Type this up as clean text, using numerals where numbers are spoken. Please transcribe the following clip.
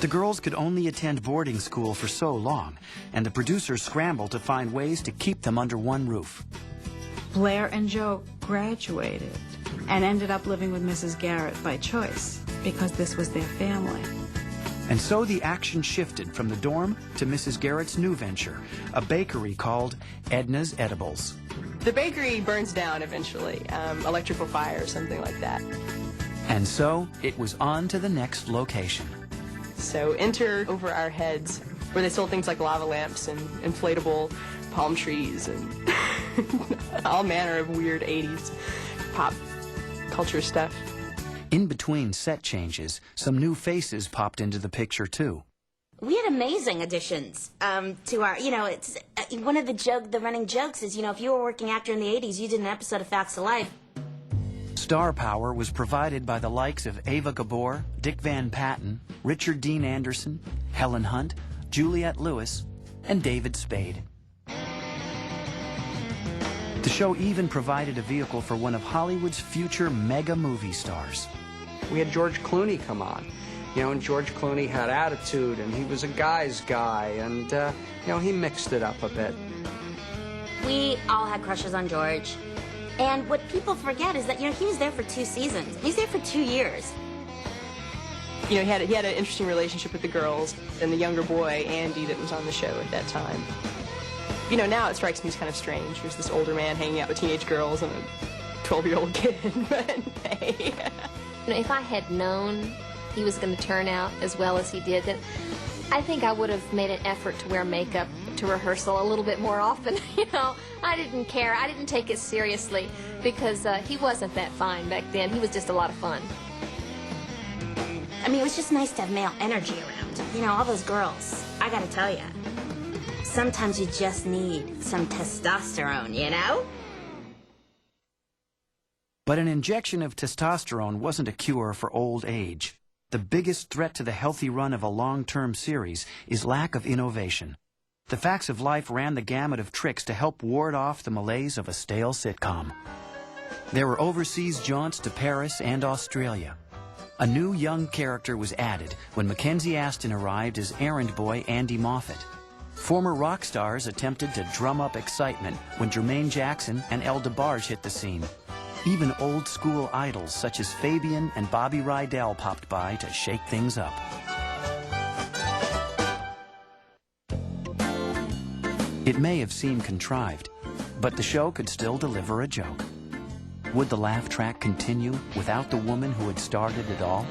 But the girls could only attend boarding school for so long, and the producers scrambled to find ways to keep them under one roof. Blair and Joe graduated and ended up living with Mrs. Garrett by choice, because this was their family. And so the action shifted from the dorm to Mrs. Garrett's new venture, a bakery called Edna's Edibles. The bakery burns down eventually, electrical fire or something like that. And so it was on to the next location. So enter over our heads, where they sold things like lava lamps and inflatable palm trees and all manner of weird 80s pop culture stuff. In between set changes, some new faces popped into the picture too. We had amazing additions to our, it's one of the running jokes is, if you were a working actor in the 80s, you did an episode of Facts of Life. Star power was provided by the likes of Ava Gabor, Dick Van Patten, Richard Dean Anderson, Helen Hunt, Juliette Lewis, and David Spade. The show even provided a vehicle for one of Hollywood's future mega movie stars. We had George Clooney come on, and George Clooney had attitude, and he was a guy's guy, and, he mixed it up a bit. We all had crushes on George. And what people forget is that, he was there for 2 seasons. He was there for 2 years. He had an interesting relationship with the girls and the younger boy, Andy, that was on the show at that time. Now it strikes me as kind of strange. There's this older man hanging out with teenage girls and a 12-year-old kid, but hey. If I had known he was going to turn out as well as he did, then I think I would have made an effort to wear makeup to rehearsal a little bit more often. I didn't care. I didn't take it seriously because he wasn't that fine back then. He was just a lot of fun. It was just nice to have male energy around. All those girls. I gotta tell you, sometimes you just need some testosterone, But an injection of testosterone wasn't a cure for old age. The biggest threat to the healthy run of a long-term series is lack of innovation. The Facts of Life ran the gamut of tricks to help ward off the malaise of a stale sitcom. There were overseas jaunts to Paris and Australia. A new young character was added when Mackenzie Aston arrived as errand boy Andy Moffat. Former rock stars attempted to drum up excitement when Jermaine Jackson and El DeBarge hit the scene. Even old-school idols such as Fabian and Bobby Rydell popped by to shake things up. It may have seemed contrived, but the show could still deliver a joke. Would the laugh track continue without the woman who had started it all?